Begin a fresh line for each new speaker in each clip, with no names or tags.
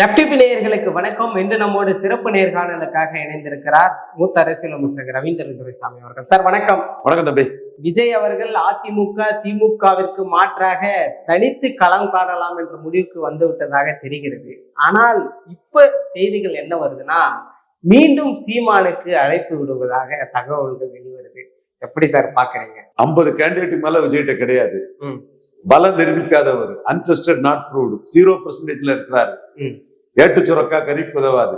FTP நேயர்களுக்கு வணக்கம். இன்று நம்மோடு சிறப்பு நேர்காணலுக்காக இணைந்திருக்கிறார் மூத்த அரசியல் விமர்சகர் ரவீந்திரன் துரைசாமி அவர்கள். சார் வணக்கம்.
வணக்கம் தம்பி.
விஜய் அவர்கள் அதிமுக திமுகவிற்கு மாற்றாக தனித்து களம் காணலாம் என்ற முடிவுக்கு வந்து விட்டதாக தெரிகிறது. ஆனால் இப்ப செய்திகள் என்ன வருதுன்னா, மீண்டும் சீமானுக்கு அழைப்பு விடுவதாக தகவல்கள் வெளிவருது. எப்படி சார் பாக்குறீங்க?
50 கேண்டிடேட் மேல விஜய்கிட்ட கிடையாது. பலம் நிரூபிக்காதவர், அன்டெஸ்டட் நாட் ப்ரூவ்டு, 0% இருக்கிறாரு. ஏட்டு சுரக்கா கறிக்கு உதவாது.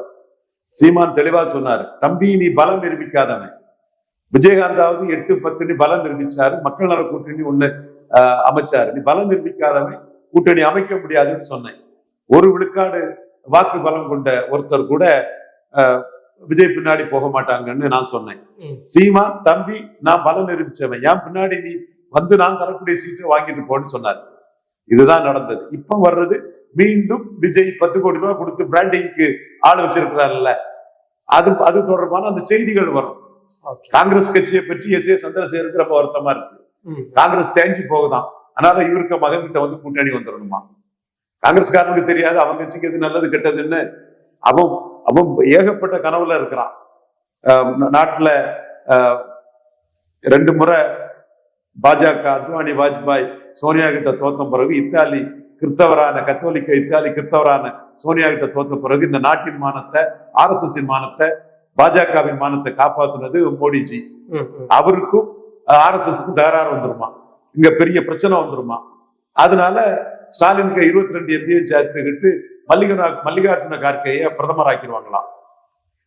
சீமான் தெளிவா சொன்னாரு, தம்பி நீ பலம் நிரூபிக்காதவன். விஜயகாந்தாவது 8-10 பலம் நிரூபிச்சாரு. மக்கள் நல கூட்டணி ஒண்ணு அமைச்சாரு. நீ பலம் நிரூபிக்காதவன், கூட்டணி அமைக்க முடியாதுன்னு சொன்னேன். ஒரு விழுக்காடு வாக்கு பலம் கொண்ட ஒருத்தர் கூட விஜய் பின்னாடி போக மாட்டாங்கன்னு நான் சொன்னேன். சீமான், தம்பி நான் பலம் நிரூபிச்சவன், என் பின்னாடி நீ வந்து நான் தரக்கூடிய சீட்டை வாங்கிட்டு போன்னு சொன்னார். இதுதான் நடந்தது. இப்ப வர்றது மீண்டும் விஜய் 10 கோடி ரூபாய் கொடுத்து பிராண்டிங்க்கு ஆள் வச்சிருக்கிறாருல்ல, அது தொடர்பான அந்த செய்திகள் வரும். காங்கிரஸ் கட்சியை பற்றி எஸ் ஏ சந்திரசேகருக்கு ரொம்ப வருத்தமா இருக்கு. காங்கிரஸ் தேஞ்சி போகுதான், அதனால இவருக்கு மகன் கிட்ட வந்து கூட்டணி வந்துடணுமா. காங்கிரஸ்காரனுக்கு தெரியாது அவங்க கட்சிக்கு எது நல்லது கெட்டதுன்னு. அவன் அவன் ஏகப்பட்ட கனவுல இருக்கிறான். நாட்டுல 2 முறை பாஜக அத்வானி வாஜ்பாய் சோனியா கிட்ட தோத்த பிறகு இத்தாலி கிறிஸ்தவரான கத்தோலிக்க இத்தாலி கிறிஸ்தவரான சோனியா கிட்ட தோத்த பிறகு இந்த நாட்டின் மானத்தை, RSS மானத்தை, பாஜகவின் மானத்தை காப்பாத்துனது மோடிஜி. அவருக்கும் RSSக்கும் தகராறு வந்துருமா, இங்க பெரிய பிரச்சனை வந்துருமா. அதனால ஸ்டாலினுக்கு 22 MPயை சேர்த்துக்கிட்டு மல்லிகார்ஜுன கார்கேயை பிரதமர் ஆக்கிடுவாங்களாம்.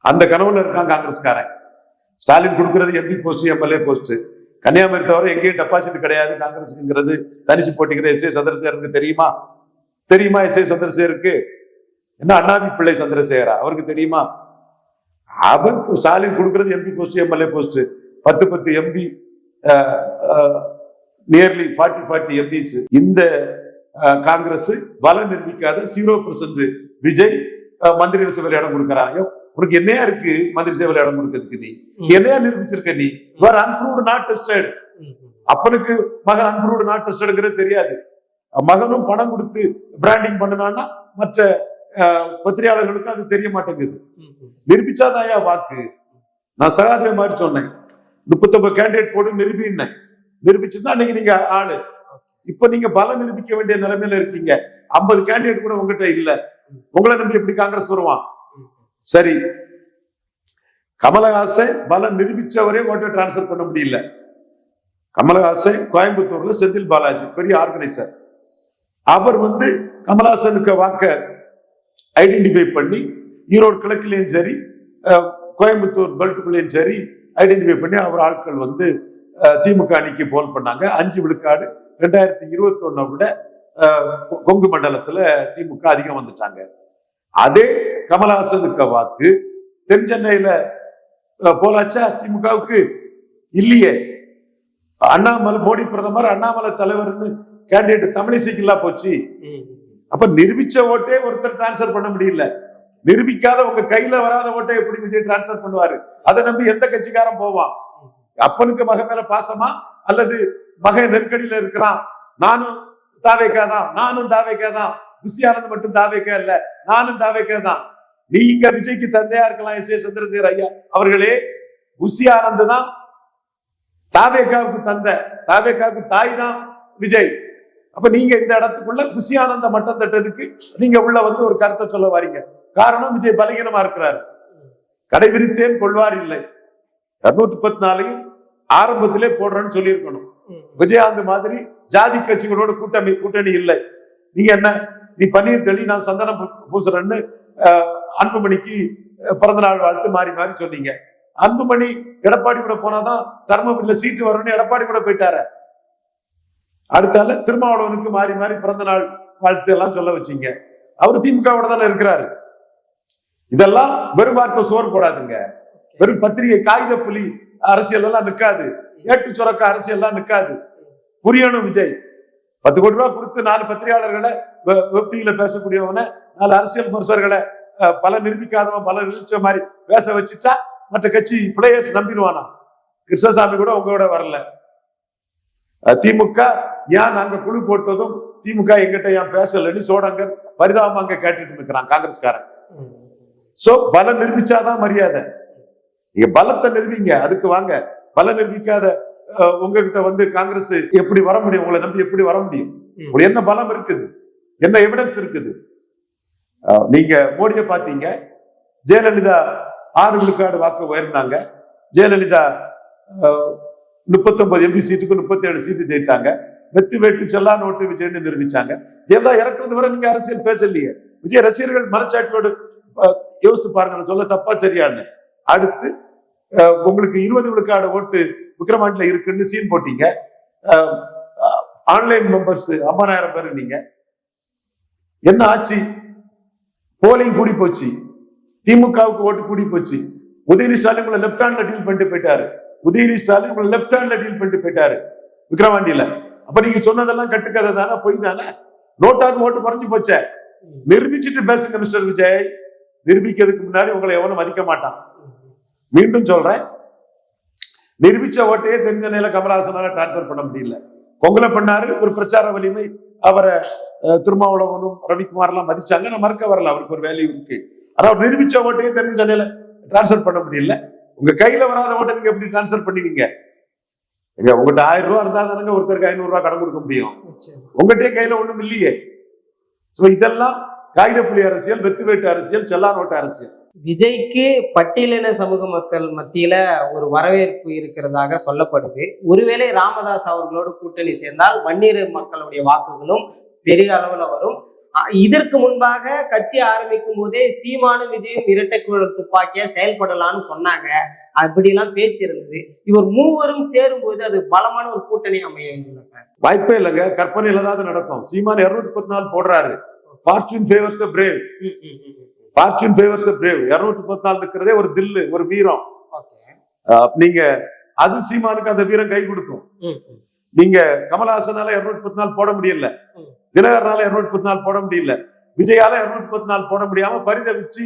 அந்த கனவுல இருக்கான் காங்கிரஸ்காரன். ஸ்டாலின் கொடுக்கறது MP post, MLA post. Kanyakumari தவிர எங்கேயும் டெபாசிட் கிடையாது காங்கிரஸுங்கிறது. தனிச்சு போட்டிக்கிற எஸ் ஏ சந்திரசேகருக்கு தெரியுமா? எஸ் ஏ சந்திரசேகருக்கு என்ன அண்ணாமி பிள்ளை சந்திரசேகரா அவருக்கு தெரியுமா? அவர் ஸ்டாலின் கொடுக்கறது MP post, MLA post. 10 MP, nearly 40 MPs. இந்த காங்கிரஸ் பலம் நிரூபிக்காத 0% விஜய் மந்திரி சபையில் இடம் கொடுக்கறாங்க. உனக்கு என்னையா இருக்கு மந்திரி சேவையில் இடம் கொடுக்கிறதுக்கு? நீ என்னையா நிரூபிச்சிருக்க? நீ அன்ப்ரூவ்டு நாட் டெஸ்டட். அப்பனுக்கு மகன் அன்ப்ரூவ்டு நாட் டெஸ்டட்ங்கிறது தெரியாது. மகனும் பணம் கொடுத்து பிராண்டிங் பண்ணனான்னா மற்ற பத்திரிகையாளர்களுக்கு அது தெரிய மாட்டேங்குது. நிரூபிச்சாதாயா வாக்கு. நான் சகாதேவ மாதிரி சொன்னேன், 39 கேண்டிடேட் போட்டு நிரூபினேன். நிரூபிச்சுதான் அன்னைக்கு நீங்க ஆளு. இப்ப நீங்க பலம் நிரூபிக்க வேண்டிய நிலைமையில இருக்கீங்க. 50 கேண்டிடேட் கூட உங்ககிட்ட இல்ல. உங்களை நம்பி எப்படி காங்கிரஸ் வருவான்? சரி, கமலஹாசன் பலம் நிரூபிச்சவரே ஓட்டை டிரான்ஸ்பர் பண்ண முடியல. கமலஹாசன் கோயம்புத்தூர்ல செந்தில் பாலாஜி பெரிய ஆர்கனைசர். அவர் கமலஹாசனுக்கு வாக்க ஐடென்டிஃபை பண்ணி ஈரோடு கிழக்குலயும் சரி கோயம்புத்தூர் பெல்ட்டுக்குள்ளேயும் சரி ஐடென்டிஃபை பண்ணி அவர் ஆட்கள் திமுக அணிக்கு போல் பண்ணாங்க. 5 விழுக்காடு 2021 விட கொங்கு மண்டலத்துல திமுக அதிகம் வந்துட்டாங்க. அதே கமலஹாசனுக்கு வாக்கு தென் சென்னையில போலாச்சா திமுகவுக்கு? இல்லையே. அண்ணாமலை மோடி பிரதமர், அண்ணாமலை தலைவர்னு கேண்டிடேட் தமிழிசைக்கு இல்லா போச்சு. அப்ப நிரூபிச்ச ஓட்டே ஒருத்தர் டிரான்ஸ்பர் பண்ண முடியல. நிரூபிக்காத உங்க கையில வராத ஓட்டை எப்படி விஜய் டிரான்ஸ்பர் பண்ணுவாரு? அதை நம்பி எந்த கட்சிக்காரன் போவான்? அப்பனுக்கு மகன் மேல பாசமா, அல்லது மகன் நெருக்கடியில இருக்கிறான், நானும் தாவேக்காதான், புசியானந்த் மட்டும் தாவேக்கா இல்ல, நானும் தாவேக்கா தான். நீங்க விஜய்க்கு தந்தையா இருக்கலாம் எஸ் ஏ சந்திரசேகர் ஐயா அவர்களே. புசியானந்த் தான் தாவேக்காவுக்கு தந்தை, தாவேக்காவுக்கு தாய் தான் விஜய். அப்ப நீங்க இந்த இடத்துக்குள்ள புசியானந்த மட்டம் தட்டதுக்கு நீங்க உள்ள ஒரு கருத்தை சொல்ல வாரீங்க. காரணம், விஜய் பலகீனமா இருக்கிறாரு. கடைபிடித்தேன் கொள்வார் இல்லை. 214 ஆரம்பத்திலே போடுறேன்னு சொல்லி இருக்கணும். விஜயகாந்த் மாதிரி ஜாதி கட்சிகளோட கூட்டணி இல்லை. நீங்க என்ன, நீ பன்னீர் தெளி நான் சந்தனம் பூசுறேன்னு அன்புமணிக்கு பிறந்த நாள் வாழ்த்து மாறி மாறி சொன்னீங்க. அன்புமணி எடப்பாடி கூட போனாதான் தர்மபுரியில சீட்டு வரும்னு எடப்பாடி கூட போயிட்டாரு. அடுத்தால திருமாவளவனுக்கு மாறி மாறி பிறந்த நாள் வாழ்த்து எல்லாம் சொல்ல வச்சீங்க. அவர் திமுகவோட தானே இருக்கிறாரு. இதெல்லாம் வெறும் வார்த்தை சோறு போடாதுங்க. வெறும் பத்திரிகை காகித புலி அரசியல் எல்லாம் நிற்காது. ஏட்டு சுரக்க அரசியல் எல்லாம் நிற்காது. புரியணும். விஜய் 10 கோடி ரூபாய் கொடுத்து 4 பத்திரிகையாளர்களை வெப்டியில பேசக்கூடியவன, 4 அரசியல் விமர்சகர்களை பல நிரூபிக்காதவன் பல நிரூபிச்ச மாதிரி பேச வச்சுட்டா மற்ற கட்சி பிளேயர்ஸ் நம்பிடுவானா? கிருஷ்ணசாமி கூட உங்களோட வரல. திமுக ஏன் நாங்க குழு போட்டதும் திமுக எங்கிட்ட ஏன் பேசலன்னு சோடங்கர் பரிதாபம் அங்க கேட்டுட்டு இருக்கிறான் காங்கிரஸ்காரன். சோ பலம் நிரூபிச்சாதான் மரியாதை. நீங்க பலத்தை நிரூபிங்க, அதுக்கு வாங்க. பலம் நிரூபிக்காத உங்ககிட்ட வந்து காங்கிரஸ் எப்படி வர முடியும்? உங்களை நம்பி எப்படி வர முடியும்? உங்களுக்கு என்ன பலம் இருக்குது? என்ன எவிடன்ஸ் இருக்குது? நீங்க மோடியை பாத்தீங்க, ஜெயலலிதா 6 விழுக்காடு வாக்கு உயர்ந்தாங்க. ஜெயலலிதா 39 எம்பி சீட்டுக்கு 37 சீட்டு ஜெயித்தாங்க. வெத்து வேட்டு செல்லா நோட்டு விஜய்னு நிரூபிச்சாங்க. ஜெயலலிதா இறக்குறது வரை நீங்க அரசியல் பேசலையே. விஜய் ரசிகர்கள் மனச்சாட்சியோடு யோசித்து பாருங்க, சொல்ல தப்பா சரியான்னு. அடுத்து உங்களுக்கு 20 விழுக்காடு ஓட்டு விக்கிரவாண்டில இருக்குன்னு சீன் போட்டீங்க. ஆன்லைன் மெம்பர்ஸ் 50,000 பேர். நீங்க என்ன ஆச்சு? போலிங் கூடி போச்சு, திமுகவுக்கு ஓட்டு கூடி போச்சு. உதயநிதி ஸ்டாலின் உங்களை லெப்ட் ஹேண்ட்ல டீல் பண்ணிட்டு போயிட்டாரு. உதயநிதி ஸ்டாலின் உங்களை லெப்ட் ஹேண்ட்ல டீல் பண்ணிட்டு போயிட்டாரு விக்கிரவாண்டியில. அப்ப நீங்க சொன்னதெல்லாம் கட்டுக்கதை தானே, பொய் தானே. நோட்டாக்கு ஓட்டு குறைஞ்சு போச்ச. நிரூபிச்சுட்டு பேசுங்க மிஸ்டர் விஜய். நிரூபிக்கிறதுக்கு முன்னாடி உங்களை எவனும் மதிக்க மாட்டான். மீண்டும் சொல்றேன், நிரூபிச்ச ஓட்டையே தெரிஞ்ச நிலையில கமலஹாசனால டிரான்ஸ்பர் பண்ண முடியல. கொங்கலை பண்ணாரு, ஒரு பிரச்சார வலிமை. அவரை திருமாவளவனும் ரவிக்குமார் எல்லாம் மதிச்சாங்க. நான் மறுக்க வரல, அவருக்கு ஒரு வேல்யூ இருக்கு. ஆனா அவர் நிரூபிச்ச ஓட்டையே தெரிஞ்ச நிலையில டிரான்ஸ்பர் பண்ண முடியல. உங்க கையில வராத ஓட்டை நீங்க எப்படி டிரான்ஸ்பர் பண்ணுவீங்க? உங்ககிட்ட 1000 ரூபாய் இருந்தா தானங்க ஒருத்தருக்கு 500 ரூபாய் கடன் கொடுக்க முடியும். உங்ககிட்டயே கையில ஒண்ணும் இல்லையே. இதெல்லாம் காகித புலி அரசியல், வெத்து வேட்டு அரசியல், செல்லா நோட்டு அரசியல்.
விஜய்க்கு பட்டியலின சமூக மக்கள் மத்தியில ஒரு வரவேற்பு இருக்கிறதாக சொல்லப்படுது. ஒருவேளை ராமதாஸ் அவர்களோடு கூட்டணி சேர்ந்தால் வன்னியர் மக்களுடைய வாக்குகளும் பெரிய அளவுல வரும். இதற்கு முன்பாக கட்சி ஆரம்பிக்கும் போதே சீமானும் விஜயும் இரட்டை குழல் துப்பாக்கியா செயல்படலாம்னு சொன்னாங்க. அப்படிலாம் பேச்சு இருந்தது. இவர் மூவரும் சேரும் போது அது பலமான ஒரு கூட்டணி அமையும் சார்.
வாய்ப்பே இல்லைங்க, கற்பனையில தான் நடக்கும். சீமான் 214 போடுறாரு. ஃபார்ச்சூன் ஃபேவர்ஸ் தி பிரேவ். ஃபார்ச்சூன் ஃபேவர்ஸ் தி பிரேவ். 214 இருக்கிறதே ஒரு தில்லு, ஒரு வீரம். நீங்க அது சீமானுக்கு அந்த வீரம் கை கொடுக்கும். நீங்க கமலஹாசனால 214 போட முடியல, தினகரனால 214 போட முடியல, விஜயால 214 போட முடியாம பரிதவிச்சு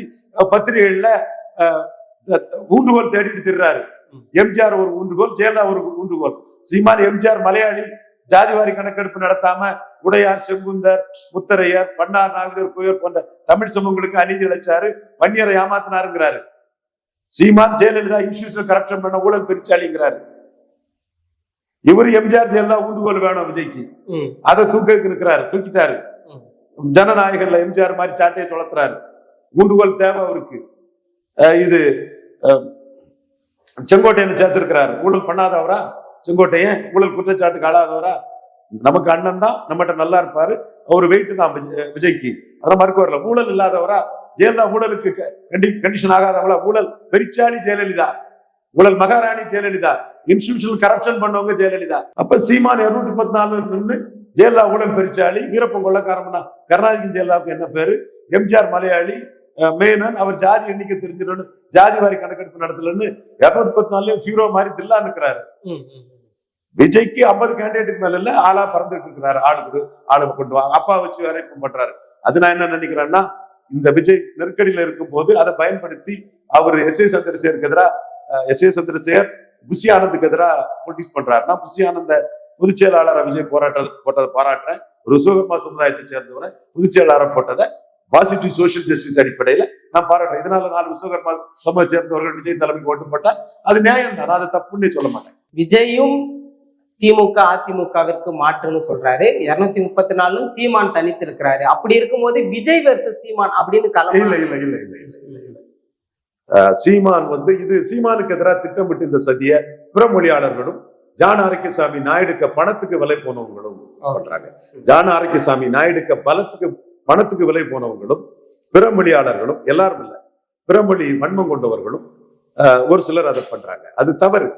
பத்திரிகைகள்ல ஊன்றுகோல் தேடிட்டு திர்றாரு. எம்ஜிஆர் ஒரு ஊன்றுகோல், ஜெயலலிதா ஒரு ஊன்றுகோல். சீமான் எம்ஜிஆர் மலையாளி, ஜாதிவாரி கணக்கெடுப்பு நடத்தாம உடையார், செங்குந்தர், முத்தரையர், பன்னார், நாவிதர், குயர் போன்ற தமிழ் சமூகங்களுக்கு அநீதி இழைச்சாரு, வன்னியரை ஏமாத்தினாருங்கிறாரு. சீமான் ஜெயலலிதா இன்ஸ்டிடியூஷனல் கரப்ஷன் பண்ண ஊழல் பெருச்சாளிங்கிறாரு. இவரு எம்ஜிஆர் ஜெயலலிதா ஊன்றுகோல் வேணும் விஜய்க்கு, அதை தூக்க இருக்கிறாரு, தூக்கிட்டாரு. ஜனநாயகர்ல எம்ஜிஆர் மாதிரி சாட்டையை சுழத்துறாரு. ஊன்றுகோல் தேவை அவருக்கு. இது செங்கோட்டையனை சேர்த்திருக்கிறாரு. ஊழல் பண்ணாதவரா செங்கோட்டையன்? ஊழல் குற்றச்சாட்டுக்கு ஆளாதவரா? நமக்கு அண்ணன் தான், நம்மகிட்ட நல்லா இருப்பாரு, அவர் வெயிட் தான் விஜய்க்கு, அதெல்லாம் மறுக்க வரல. ஊழல் இல்லாதவரா? ஜெயலலிதா ஊழலுக்கு கண்டிஷன் ஆகாதவங்களா? ஊழல் பெரிச்சாளி ஜெயலலிதா, ஊழல் மகாராணி ஜெயலலிதா, இன்ஸ்டிடியூஷனல் கரப்ஷன் பண்ணவங்க ஜெயலலிதா. அப்ப சீமான் 214 நின்று ஜெயலலிதா ஊழல் பெரிச்சாளி, வீரப்பன் கொள்ளக்காரம்னா கருணாநிதி ஜெயலலிதாவுக்கு என்ன பேரு, எம்ஜிஆர் மலையாளி, மேனன் அவர் ஜாதி எண்ணிக்கை தெரிஞ்சிடணும், ஜாதி வாரி கணக்கெடுப்பு நடத்தலன்னு 214 ஹீரோ மாதிரி தில்லா இருக்கிறாரு. விஜய்க்கு 50 கேண்டிடேட்டுக்கு மேல இல்ல, ஆளா பறந்துட்டு இருக்கிறாரு. ஆளு கொண்டு வாங்க, அப்பா வச்சு வரைப்பு பண்றாரு. அது நான் என்ன நினைக்கிறேன்னா, இந்த விஜய் நெருக்கடியில இருக்கும் போது அதை பயன்படுத்தி அவர் எஸ்.ஏ. சந்திரசேகருக்கு எதிராக, எஸ்.ஏ. சந்திரசேகர் புஷி ஆனந்துக்கு எதிராக பொலிட்டிக்ஸ் பண்றாருன்னா, புஷி ஆனந்த பொதுச் செயலாளரை விஜய் போட்டதை பாராட்டுறேன். ஒரு விஸ்வகர்மா சமுதாயத்தை சேர்ந்தவரை பொதுச் செயலாளரை போட்டதை பாசிட்டிவ் சோசியல் ஜஸ்டிஸ் அடிப்படையில நான் பாராட்டுறேன். இதனால 4 விஸ்வகர்மா சமூக சேர்ந்தவர்கள் விஜய் தலைமைக்கு ஓட்டு போட்டா அது நியாயம் தான், அதை தப்புன்னு சொல்ல மாட்டேன்.
விஜயும் திமுக அதிமுகவிற்கு மாற்றுன்னு சொல்றாரு. 234 சீமான் தனித்து இருக்கிறாரு. அப்படி இருக்கும்போது விஜய் வெர்சஸ் சீமான் அப்படின்னு
சீமான் இது சீமானுக்கு எதிராக திட்டமிட்டு இந்த சதிய பிறமொழியாளர்களும் ஜான் ஆரோக்கியசாமி நாயுடுக்க பணத்துக்கு விலை போனவங்களும் பண்றாங்க. ஜான் ஆரோக்கியசாமி நாயுடுக்க பணத்துக்கு விலை போனவங்களும் பிறமொழியாளர்களும், எல்லாரும் இல்ல, பிறமொழி வன்மம் கொண்டவர்களும் ஒரு சிலர் அதை பண்றாங்க. அது தவறு.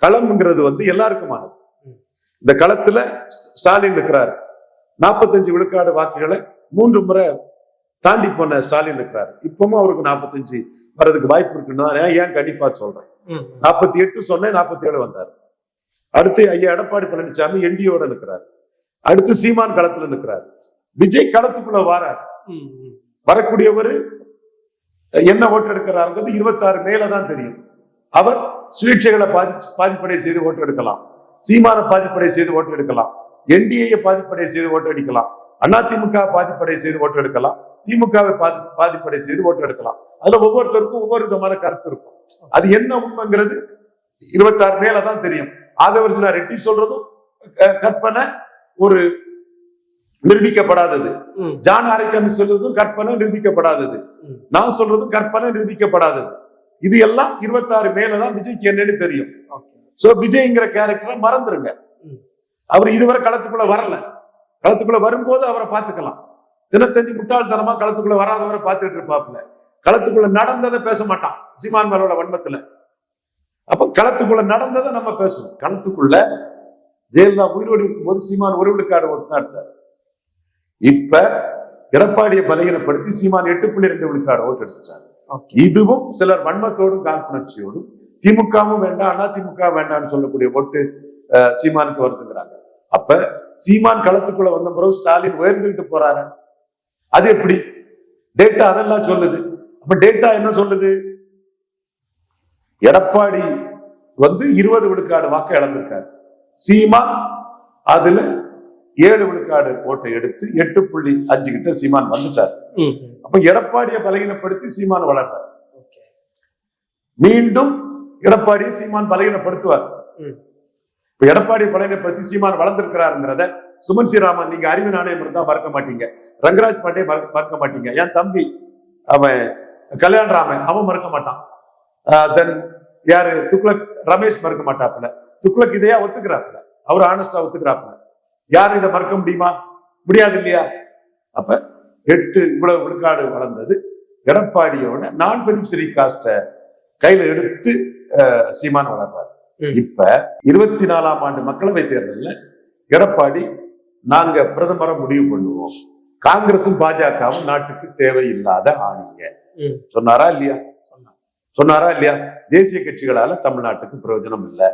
களம்ங்கிறது எல்லாருக்குமானது. இந்த களத்துல ஸ்டாலின் இருக்கிறாரு. 45 விழுக்காடு வாக்குகளை 3 முறை தாண்டி போன ஸ்டாலின் இருக்கிறாரு. இப்பவும் அவருக்கு 45 வர்றதுக்கு வாய்ப்பு இருக்குன்னு தான் ஏன் கண்டிப்பா சொல்றேன். 48 சொன்னேன், 47 வந்தாரு. அடுத்து ஐயா எடப்பாடி பழனிசாமி என்டியோட நிற்கிறாரு. அடுத்து சீமான் களத்துல நிற்கிறாரு. விஜய் களத்துக்குள்ள வாரார். வரக்கூடியவர் என்ன ஓட்டு எடுக்கிறாருங்கிறது 26 மேலதான் தெரியும். அவர் சுயேட்சைகளை பாதிப்படை செய்து ஓட்டு எடுக்கலாம், சீமான பாதிப்படை செய்து ஓட்டு எடுக்கலாம், என்டிஏ பாதிப்படைய செய்து ஓட்டு அடிக்கலாம், அதிமுக பாதிப்படைய செய்து ஓட்டு எடுக்கலாம், திமுகவை பாதிப்படை செய்து ஓட்டு எடுக்கலாம். அதுல ஒவ்வொருத்தருக்கும் ஒவ்வொரு விதமான கருத்து இருக்கும். அது என்ன உண்மைங்கிறது 26 மேலதான் தெரியும். ஆதவர்ஜுனா ரெட்டி சொல்றதும் கற்பனை, ஒரு நிரூபிக்கப்படாதது. ஜான் ஆரைக்காமி சொல்றதும் கற்பனை, நிரூபிக்கப்படாதது. நான் சொல்றதும் கற்பனை, நிரூபிக்கப்படாதது. இது எல்லாம் 26 மேலதான் விஜய்க்கு என்னன்னு தெரியும். சோ விஜய்ங்கிற கேரக்டரை மறந்துருங்க. அவர் இதுவரை களத்துக்குள்ள வரல. களத்துக்குள்ள வரும்போது அவரை பார்த்துக்கலாம். தினத்தந்தி முட்டாள்தனமா களத்துக்குள்ள வராதவரை பார்த்துட்டு இருப்பாப்புல. களத்துக்குள்ள நடந்ததை பேச மாட்டான் சீமான் மேலோட வன்மத்துல. அப்ப களத்துக்குள்ள நடந்ததை நம்ம பேசணும். களத்துக்குள்ள ஜெயலலிதா உயிரோடு இருக்கும்போது சீமான் ஒரு விழுக்காடு ஓட்டு தான் எடுத்தார். இப்ப எடப்பாடியை பலகீனப்படுத்தி சீமான் 8.2 விழுக்காடு ஓட்டு எடுத்துட்டார். இதுவும் சிலர் வன்மத்தோடும் காழ்ப்புணர்ச்சியோடும் திமுகவும் வேண்டாம் அதிமுக வேண்டாம்னு சொல்லக்கூடிய ஓட்டு சீமானுக்கு வருதுங்கிறாங்க. அப்ப சீமான் களத்துக்குள்ள வந்த பிறகு ஸ்டாலின் உயர்ந்துகிட்டு போறாரு. அது எப்படி? டேட்டா அதெல்லாம் சொல்லுது. அப்ப டேட்டா என்ன சொல்லுது? எடப்பாடி 20 விழுக்காடு வாக்கு இழந்திருக்காரு. சீமான் அதுல 7 விழுக்காடு ஓட்டை எடுத்து 8.5 கிட்ட சீமான் வந்துட்டார். அப்ப எடப்பாடியை பலகீனப்படுத்தி சீமான் வளர்ந்தார். மீண்டும் எடப்பாடியை சீமான் பலகீனப்படுத்துவார். இப்ப எடப்பாடி பலகீனப்படுத்தி சீமான் வளர்ந்திருக்கிறாருங்கிறத சுமன் ஸ்ரீராமன் நீங்க அறிவு நாணயம் இருந்தா மறக்க மாட்டீங்க, ரங்கராஜ் பாண்டே மறக்க மாட்டீங்க, என் தம்பி அவன் கல்யாணராமன் அவன் மறக்க மாட்டான், தென் யாரு துக்ளக் ரமேஷ் மறக்க மாட்டாப்புல, துக்ளக் இதையா ஒத்துக்கிறாப்புல, அவர் ஆனஸ்டா ஒத்துக்கிறாப்புல. யாரும் இதை மறக்க முடியுமா? முடியாது இல்லையா? அப்ப 8 இவ்வளவு விழுக்காடு வளர்ந்தது எடப்பாடியோட நான் பெனிஃபிஷரி காஸ்ட கையில எடுத்து சீமான் வளர்றாரு. இப்ப 24ஆம் ஆண்டு மக்களவை தேர்தலில் எடப்பாடி நாங்க பிரதமரை முடிவு பண்ணுவோம், காங்கிரசும் பாஜகவும் நாட்டுக்கு தேவையில்லாத ஆணிங்க சொன்னாரா இல்லையா? சொன்னாரா இல்லையா? தேசிய கட்சிகளால தமிழ்நாட்டுக்கு பிரயோஜனம் இல்லை.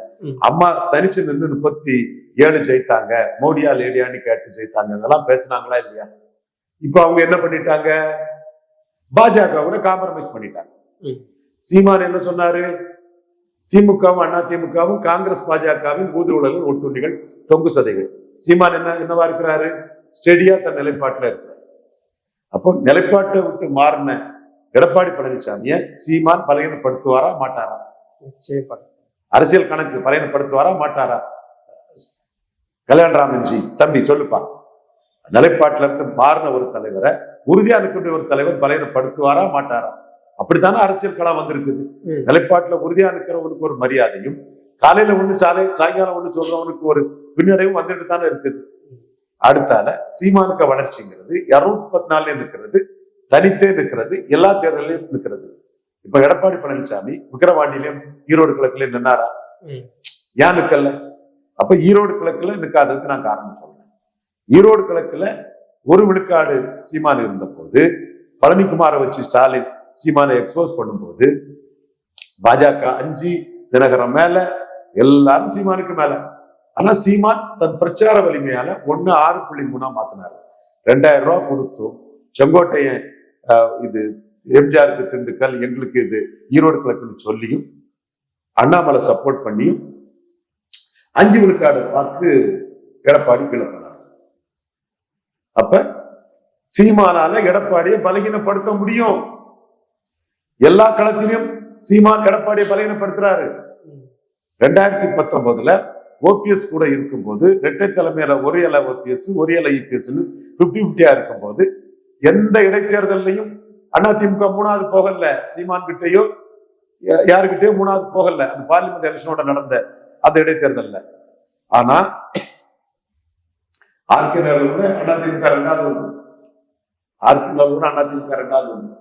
அம்மா தனிச்சு நின்று 37 ஜெயித்தாங்க, மோடியா லேடியான்னு கேட்டு ஜெயித்தாங்க, இதெல்லாம் பேசினாங்களா இல்லையா? இப்ப அவங்க என்ன பண்ணிட்டாங்க? பாஜக கூட காம்ப்ரமைஸ் பண்ணிட்டாங்க. சீமான் என்ன சொன்னாரு? திமுகவும் அதிமுகவும் காங்கிரஸ் பாஜகவின் ஊதுகுழல் ஒட்டுண்ணிகள் தொங்கு சதைகள். சீமான் என்னவா இருக்கிறாரு? ஸ்டெடியா தன் நிலைப்பாட்டுல இருக்கிறார். அப்போ நிலைப்பாட்டை விட்டு மாறின எடப்பாடி பழனிசாமியை சீமான் பலகீனப்படுத்துவாரா மாட்டாரா? அரசியல் கணக்கு பலகீனப்படுத்துவாரா மாட்டாரா? கல்யாணராமன்ஜி தம்பி சொல்லுப்பா, நிலைப்பாட்டில இருந்து மாறின ஒரு தலைவரை, உறுதியா இருக்கக்கூடிய ஒரு தலைவர் பலகீனப்படுத்துவாரா மாட்டாரா? அப்படித்தானே அரசியல் களம் வந்திருக்குது. நிலைப்பாட்டுல உறுதியா இருக்கிறவனுக்கு ஒரு மரியாதையும், காலையில ஒண்ணு சாயங்காலம் ஒண்ணு சொல்றவனுக்கு ஒரு பின்னடைவும் வந்துட்டு தானே இருக்குது. அடுத்தால சீமானுக்கு வளர்ச்சிங்கிறது 234 இருக்கிறது, தனித்தே இருக்கிறது, எல்லா தேர்தலையும் இருக்கிறது. இப்ப எடப்பாடி பழனிசாமி விக்கிரவாண்டியிலும் ஈரோடு கிழக்குலயும் நின்னாரா? ஏன் நிக்கல? அப்ப ஈரோடு கிழக்குல நிக்காததுக்கு நான் காரணம் சொல்றேன். ஈரோடு கிழக்குல 1 விழுக்காடு சீமான் இருந்த போது பழனிக்குமாரை வச்சு ஸ்டாலின் சீமானை எக்ஸ்போஸ் பண்ணும்போது பாஜக 5 தினகரன் மேல, எல்லாரும் சீமானுக்கு மேல. ஆனா சீமான் தன் பிரச்சார வலிமையால 6.3 மாத்தினாரு. 2000 ரூபாய் கொடுத்தும் செங்கோட்டையன் இது எம்ஜிஆருக்கு திண்டுக்கல், எங்களுக்கு இது ஈரோடு கிழக்குன்னு சொல்லியும் அண்ணாமலை சப்போர்ட் பண்ணியும் 5 விழுக்காடு வாக்கு எடப்பாடி கிளப்பினார். அப்ப சீமானால எடப்பாடியை பலகீனப்படுத்த முடியும். எல்லா களத்திலையும் சீமான் எடப்பாடியை பலகீனப்படுத்துறாரு. 2019 ஓபிஎஸ் கூட இருக்கும்போது இரட்டை தலைமையில ஒரு இலை ஓபிஎஸ் ஒரு இலை இபிஎஸ் 50-50 இருக்கும்போது எந்த இடைத்தேர்தலையும் அதிமுக 3வது போகல, சீமான் கிட்டையோ யாருக்கிட்டையோ 3வது போகல, அந்த பார்லிமெண்ட் எலெக்ஷனோட நடந்த அந்த இடைத்தேர்தல்ல. ஆனா ஆர்கே நகர் அதிமுக 2வது ஒன்று, ஆர்கே நகர் அதிமுக 2வது ஒன்று.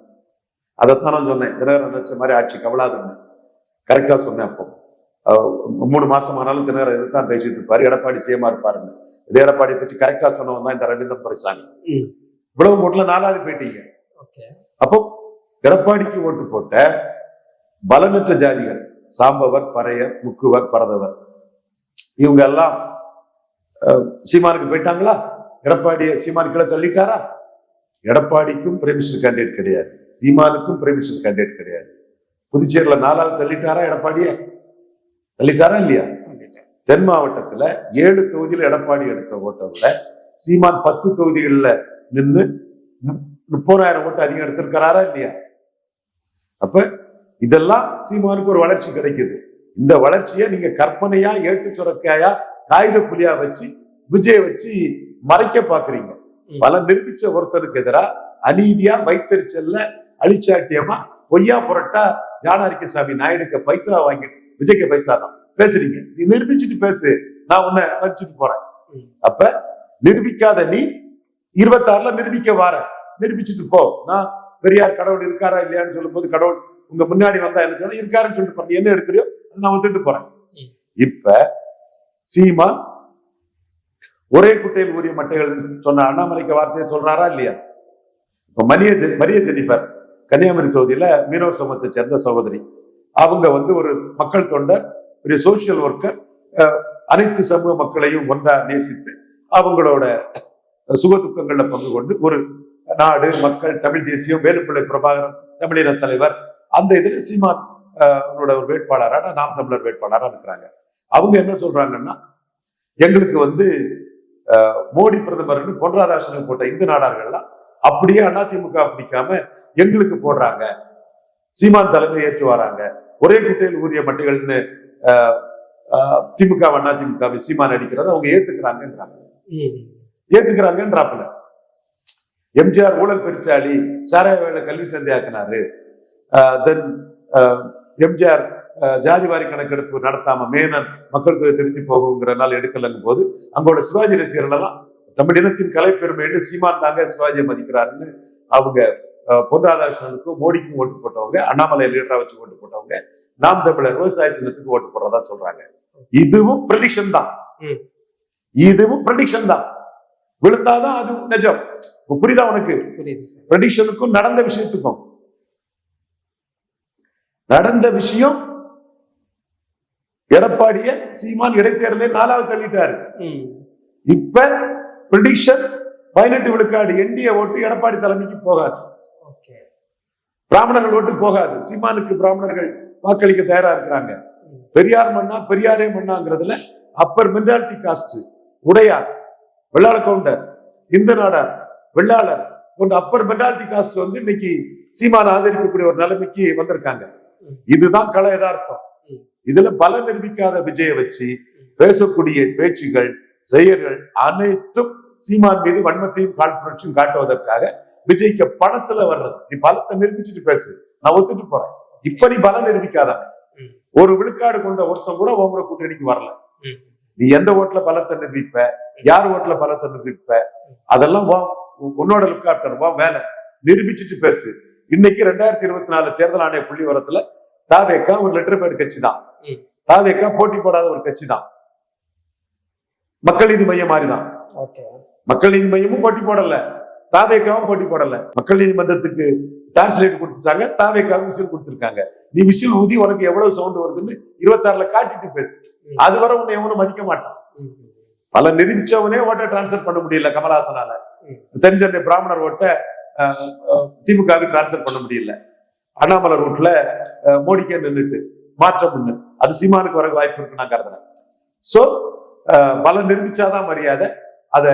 அதைத்தான் நான் சொன்னேன், தினகரன் நினைச்ச மாதிரி ஆட்சி கவலாதுன்னு கரெக்டா சொன்னேன். அப்போ 3 மாசம் ஆனாலும் தினகரன் இதுதான் பேசிட்டு இருப்பாரு, எடப்பாடி சேமா இருப்பாருன்னு. இதே எடப்பாடி பற்றி கரெக்டா சொன்னவன் தான் இந்த ரவீந்திரன் துரைசாமி. இவ்வளவு ஓட்டுல 4வது போயிட்டீங்க. அப்போ எடப்பாடிக்கு ஓட்டு போட்ட பலனற்ற ஜாதிகள், சாம்பவர், பறையர், முக்குவர், பரதவர், இவங்க எல்லாம் சீமானுக்கு போயிட்டாங்களா? எடப்பாடியை சீமான் கீழே தள்ளிட்டாரா? எடப்பாடிக்கும் பிரைம் மினிஸ்டர் கேண்டிடேட் கிடையாது, சீமானுக்கும் பிரைம் மினிஸ்டர் கேண்டிடேட் கிடையாது. புதுச்சேரியில 4வது தள்ளிட்டாரா? எடப்பாடியே தள்ளிட்டாரா இல்லையா? தென் மாவட்டத்துல 7 தொகுதியில எடப்பாடி எடுத்த ஓட்டை விட சீமான் 10 தொகுதிகளில் நின்று 30,000 ஓட்டு அதிகம் எடுத்திருக்கிறாரா இல்லையா? அப்ப இதெல்லாம் சீமானுக்கு ஒரு வளர்ச்சி கிடைக்குது. இந்த வளர்ச்சியை நீங்க கற்பனையா, ஏட்டு சுரக்காயா, காகித புலியா வச்சு விஜயை வச்சு மறைக்க பாக்குறீங்க. பல நிரூபிச்ச ஒருத்தருக்கு எதிராக அநீதியா, வைத்தறிச்சல்ல, அழிச்சாட்டியமா, பொய்யா புரட்டா ஜானாரிக்கசாமி நாயுடுக்கு பைசா வாங்கிட்டு விஜய்க்கு பைசா தான் பேசுறீங்க. நீ நிரூபிச்சுட்டு பேசு, நான் உன்னை மதிச்சுட்டு போறேன். அப்ப நிரூபிக்காத நீ 26ல நிரூபிக்க வார, நிரூபிச்சுட்டு போ. நான் பெரியார் கடவுள் இருக்காரா இல்லையான்னு சொல்லும் போது கடவுள் உங்க முன்னாடி வந்தா என்ன சொன்னா இருக்காருன்னு சொல்லிட்டு நீ என்ன எடுக்கிறியோ நான் ஒத்துட்டு போறேன். இப்ப சீமான் ஒரே குட்டையில் ஊறிய மட்டைகள் சொன்ன அண்ணாமலைக்கு வார்த்தையை சொல்றாரா இல்லையா? இப்ப மரிய ஜெனிஃபர் கன்னியாகுமரி தொகுதியில மீனவர் சமூகத்தை சேர்ந்த சகோதரி, அவங்க ஒரு மக்கள் தொண்டர், ஒரு சோசியல் ஒர்க்கர், அனைத்து சமூக மக்களையும் ஒன்றா நேசித்து அவங்களோட சுக துக்கங்கள்ல பங்கு கொண்டு ஒரு நாடு, மக்கள், தமிழ் தேசியம், வேலுப்பிள்ளை பிரபாகரன் தமிழின தலைவர், அந்த இதுல சீமான் ஒரு வேட்பாளரான நாம் தமிழர் வேட்பாளரா இருக்கிறாங்க. அவங்க என்ன சொல்றாங்கன்னா, எங்களுக்கு மோடி பிரதமர்னு பொன் ராதாகிருஷ்ணன் போட்ட இந்து நாடார்கள்லாம் அப்படியே அதிமுக பிடிக்காம எங்களுக்கு போடுறாங்க, சீமான் தலைமை ஏற்று வராங்க. ஒரே குட்டையில் ஊறிய மட்டைகள்னு திமுக அதிமுக சீமான் அடிக்கிறத அவங்க ஏத்துக்கிறாங்கன்றாப்புல. எம்ஜிஆர் ஊழல் பெருச்சாளி, சாராய வேலை கல்வி தந்தை ஆக்கினாரு. தென் எம்ஜிஆர் ஜாதிவாரி கணக்கெடுப்பு நடத்தாம மேனன் மக்கள் தொகை தெரிஞ்சு போகுங்கிறனால எடுக்கலங்கும் போது அங்கோட சிவாஜி ரசிகர்கள் எல்லாம் தமிழினத்தின் கலை பெருமைன்னு சீமான் தாங்க சிவாஜியை மதிக்கிறாருன்னு அவங்க பொன் ராதாகிருஷ்ணனுக்கும் மோடிக்கும் ஓட்டு போட்டவங்க, அண்ணாமலை லீடரா வச்சு ஓட்டு போட்டவங்க, நாம் தமிழர் விவசாய சின்னத்துக்கு ஓட்டு போடுறதா சொல்றாங்க. இதுவும் ப்ரெடிக்ஷன் தான், இதுவும் ப்ரெடிக்ஷன் தான். விழுந்தாதான் அது நிஜம். புரியுதா உனக்கு? ப்ரெடிக்ஷனுக்கும் நடந்த விஷயத்துக்கும். நடந்த விஷயம் எடப்பாடிய சீமான் இடைத்தேர்தலில் 4வது தள்ளிட்டாரு. இப்ப ப்ரெடிக்ஷன் 18 விழுக்காடு என்டிஏ ஓட்டு எடப்பாடி தலைமைக்கு போகாது, பிராமணர்கள் ஓட்டு போகாது. சீமானுக்கு பிராமணர்கள் வாக்களிக்க தயாரா இருக்கிறாங்க. பெரியார் மண்ணா பெரியாரே மண்ணாங்கிறதுல அப்பர் மென்டாலிட்டி காஸ்ட், உடையார், வெள்ளாள கவுண்டர், இந்து நாடார், வெள்ளாளர் போன்ற அப்பர் மென்டாலிட்டி காஸ்ட் இன்னைக்கு சீமான் ஆதரிக்கக்கூடிய ஒரு நிலைமைக்கு வந்திருக்காங்க. இதுதான் கள யதார்த்தம். இதுல பல நிரூபிக்காத விஜயை வச்சு பேசக்கூடிய பேச்சுகள், செயல்கள் அனைத்தும் சீமான் மீது வன்மத்தையும் காழ்ப்புணர்ச்சியும் காட்டுவதற்காக விஜய்க்கு பணத்துல வர்றது. நீ பலத்தை நிரூபிச்சுட்டு பேசு, நான் ஒத்துட்டு போறேன். இப்ப நீ பலம் நிரூபிக்காத. ஒரு விழுக்காடு கொண்ட ஒருத்தம் கூட உங்களோட கூட்டணிக்கு வரல. நீ எந்த ஓட்டுல பலத்தை நிரூபிப்ப, யார் ஓட்டுல பலத்தை நிரூபிப்ப, அதெல்லாம் உன்னோட லுக்காப்டர் வேலை. நிரூபிச்சுட்டு பேசு. இன்னைக்கு 2024 தேர்தல் ஆணைய புள்ளி வரத்துல தாவேக்கா ஒரு லெட்டர் பேட் கட்சி தான். தாவேக்கா போட்டி போடாத ஒரு கட்சி தான். மக்கள் நீதி மையம் மாதிரிதான். மக்கள் நீதி மையமும் போட்டி போடல, தாவேக்காவும் போட்டி போடல. மக்கள் நீதிமன்றத்துக்கு டார்ச் லைட் கொடுத்துட்டாங்க, தாவேக்காவும் விசில் கொடுத்துருக்காங்க. நீ விசில் ஊதி உனக்கு எவ்வளவு சவுண்ட் வருதுன்னு 26ல காட்டிட்டு பேசு. அதுவரை உன்னை எவனும் மதிக்க மாட்டான். பல நிரூபிச்சவனே ஓட்ட டிரான்ஸ்பர் பண்ண முடியல கமலஹாசனால. தென்சென்னை பிராமணர் ஓட்ட திமுகவுக்கு டிரான்ஸ்பர் பண்ண முடியல. அண்ணாமலை ரூட்ல மோடிக்கே நின்றுட்டு மாற்றம் அது சீமானுக்கு வர வாய்ப்பு இருக்கு நான் கருதுறேன். சோ பல நிரூபிச்சாதான் மரியாதை. அத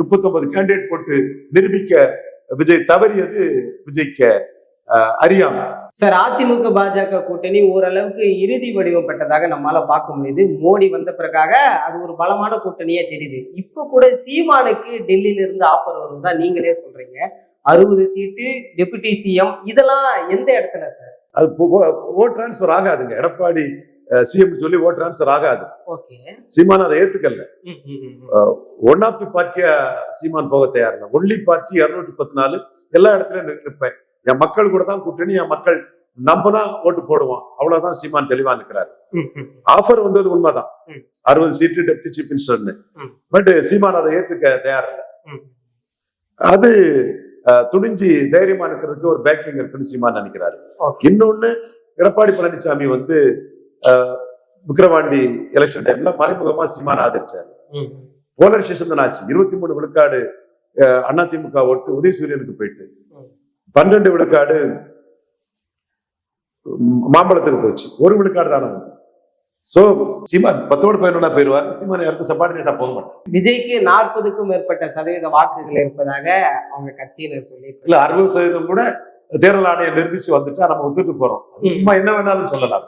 39 கேண்டிடேட் போட்டு நிரூபிக்க விஜய் தவறியது விஜய்க்கு அறியாம.
சார், அதிமுக பாஜக கூட்டணி ஓரளவுக்கு இறுதி வடிவம் பெற்றதாக நம்மளால பார்க்க முடியுது. மோடி வந்த பிறகாக அது ஒரு பலமான கூட்டணியே தெரியுது. இப்ப கூட சீமானுக்கு டெல்லியில இருந்து ஆஃபர் வருவதா நீங்களே சொல்றீங்க. 60 சீட்டு, டெபுட்டி சிஎம், இதெல்லாம் எந்த இடத்துல சார்?
அது ஓட் டிரான்ஸ்பர் ஆகாதுங்க. எடப்பாடி சிஎம் சொல்லி ஓட் டிரான்ஸ்பர் ஆகாது. சீமான் அதை ஏத்துக்கல. ஒன் ஆஃப் தி பார்ட்டியா சீமான் போக தயார். ஒன்லி பார்ட்டி 214 எல்லா இடத்துலயும் நிற்பேன். என் மக்கள் கூட தான் கூட்டணி, என் மக்கள் நம்பனா ஓட்டு போடுவான், அவ்வளவுதான் சீமான் தெளிவா நிற்கிறாரு. ஆஃபர் வந்தது உண்மைதான், 60 சீட்டு டெப்டி சீஃப் மினிஸ்டர்னு. பட் சீமான் அதை ஏற்றுக்க தயார் இல்லை. அது துணிஞ்சு தைரியமா இருக்கிறதுக்கு ஒரு பேக்கிங் இருக்குன்னு சீமான் நினைக்கிறாரு. இன்னொன்னு, எடப்பாடி பழனிசாமி விக்கிரவாண்டி எலெக்ஷன் டைம்ல மறைமுகமா சீமான் ஆதரிச்சாரு. போலரைசேஷன் தான் ஆச்சு. 23 விழுக்காடு அதிமுக ஓட்டு உதயசூரியனுக்கு போயிட்டு, 12 விழுக்காடு மாம்பழத்துக்கு போச்சு, 1 விழுக்காடு தானே வந்து. சோ சீமான் 10-11 போயிருவாரு. சீமான் யாருக்கும் சப்பார்டினேட்டா போக மாட்டார்.
விஜய்க்கு 40க்கும் மேற்பட்ட சதவீத வாக்குகள் இருப்பதாக அவங்க கட்சியினர் சொல்லி
இல்ல 60% கூட தேர்தல் ஆணையம் நிரூபிச்சு வந்துட்டா நம்ம ஒத்துட்டு போறோம். அது சும்மா என்ன வேணாலும் சொல்லலாம்.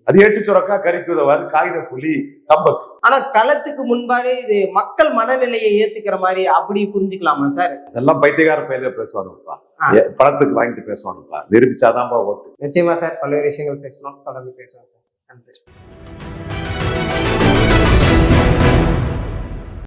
அது ஏட்டு சுரக்கா கறிக்கு உதவாது, காகித புலி கம்பக்கு.
ஆனா களத்துக்கு முன்பாலே இது மக்கள் மனநிலையை ஏத்துக்கிற மாதிரி அப்படி புரிஞ்சுக்கலாமா சார்?
அதெல்லாம் பைத்தியக்கார பயில பேசுவானுப்பா, பணத்துக்கு வாங்கிட்டு பேசுவானுப்பா, நிரூபிச்சாதான்ப்பா ஓட்டு.
நிச்சயமா சார், பல்வேறு விஷயங்கள் பேசணும், தொடர்ந்து பேசுவோம் சார். நன்றி.